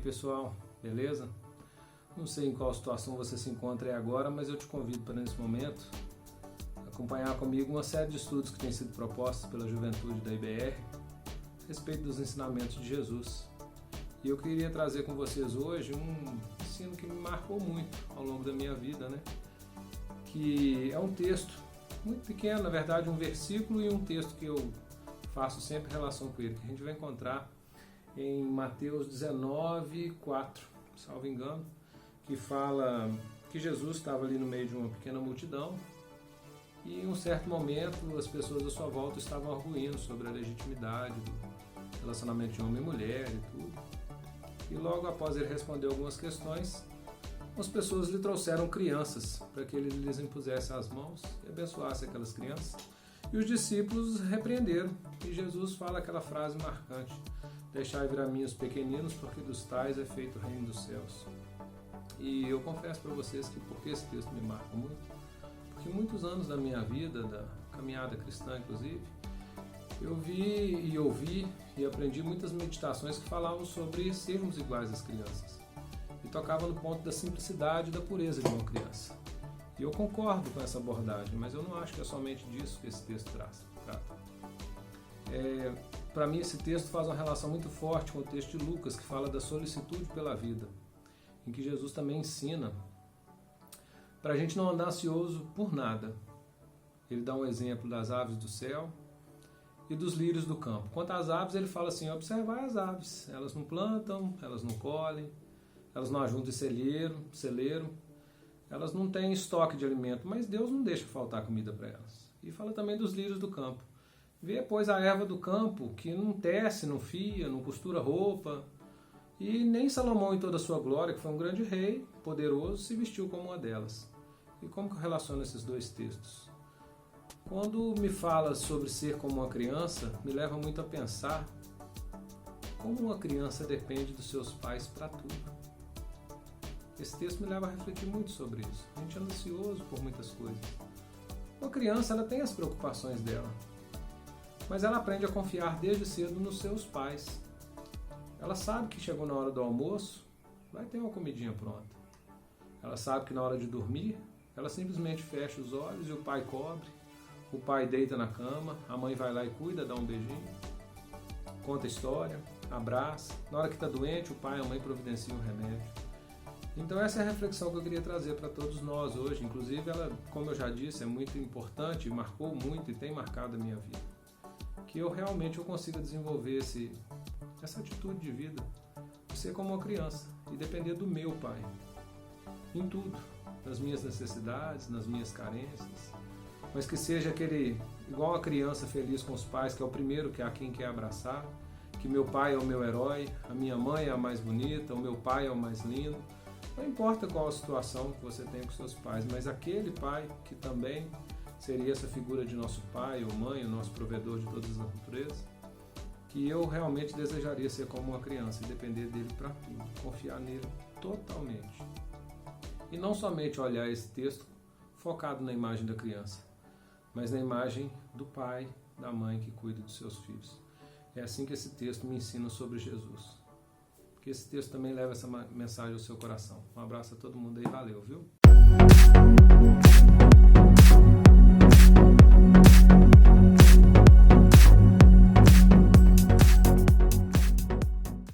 pessoal, beleza? Não sei em qual situação você se encontra aí agora, mas eu te convido para nesse momento acompanhar comigo uma série de estudos que têm sido propostos pela juventude da IBR a respeito dos ensinamentos de Jesus. E eu queria trazer com vocês hoje um ensino que me marcou muito ao longo da minha vida, né? Que é um texto muito pequeno, na verdade um versículo e um texto que eu faço sempre relação com ele, que a gente vai encontrar em Mateus 19, 4, salvo engano, que fala que Jesus estava ali no meio de uma pequena multidão e em um certo momento as pessoas à sua volta estavam arguindo sobre a legitimidade do relacionamento de homem e mulher e tudo. E logo após ele responder algumas questões, as pessoas lhe trouxeram crianças para que ele lhes impusesse as mãos e abençoasse aquelas crianças. E os discípulos repreenderam. E Jesus fala aquela frase marcante: deixai vir a mim os pequeninos, porque dos tais é feito o reino dos céus. E eu confesso para vocês que por que esse texto me marca muito? Porque muitos anos da minha vida, da caminhada cristã inclusive, eu vi e ouvi e aprendi muitas meditações que falavam sobre sermos iguais às crianças. E tocava no ponto da simplicidade e da pureza de uma criança. E eu concordo com essa abordagem, mas eu não acho que é somente disso que esse texto trata. Para mim, esse texto faz uma relação muito forte com o texto de Lucas, que fala da solicitude pela vida, em que Jesus também ensina para a gente não andar ansioso por nada. Ele dá um exemplo das aves do céu e dos lírios do campo. Quanto às aves, ele fala assim: observai as aves, elas não plantam, elas não colhem, elas não ajuntam celeiro, elas não têm estoque de alimento, mas Deus não deixa faltar comida para elas. E fala também dos lírios do campo. Vê, pois, a erva do campo, que não tece, não fia, não costura roupa, e nem Salomão em toda a sua glória, que foi um grande rei, poderoso, se vestiu como uma delas. E como que eu relaciono esses dois textos? Quando me fala sobre ser como uma criança, me leva muito a pensar como uma criança depende dos seus pais para tudo. Esse texto me leva a refletir muito sobre isso. A gente é ansioso por muitas coisas. Uma criança, ela tem as preocupações dela, mas ela aprende a confiar desde cedo nos seus pais. Ela sabe que chegou na hora do almoço, vai ter uma comidinha pronta. Ela sabe que na hora de dormir, ela simplesmente fecha os olhos e o pai cobre, o pai deita na cama, a mãe vai lá e cuida, dá um beijinho, conta a história, abraça. Na hora que está doente, o pai e a mãe providenciam o remédio. Então essa é a reflexão que eu queria trazer para todos nós hoje. Inclusive ela, como eu já disse, é muito importante, marcou muito e tem marcado a minha vida. Que eu realmente consiga desenvolver essa atitude de vida, de ser como uma criança e depender do meu pai, em tudo, nas minhas necessidades, nas minhas carências, mas que seja aquele, igual a criança feliz com os pais, que é o primeiro que a quem quer abraçar, que meu pai é o meu herói, a minha mãe é a mais bonita, o meu pai é o mais lindo. Não importa qual a situação que você tem com seus pais, mas aquele pai que também seria essa figura de nosso pai ou mãe, o nosso provedor de todas as naturezas, que eu realmente desejaria ser como uma criança e depender dele para tudo, confiar nele totalmente. E não somente olhar esse texto focado na imagem da criança, mas na imagem do pai, da mãe que cuida dos seus filhos. É assim que esse texto me ensina sobre Jesus. Que esse texto também leva essa mensagem ao seu coração. Um abraço a todo mundo aí, valeu, viu?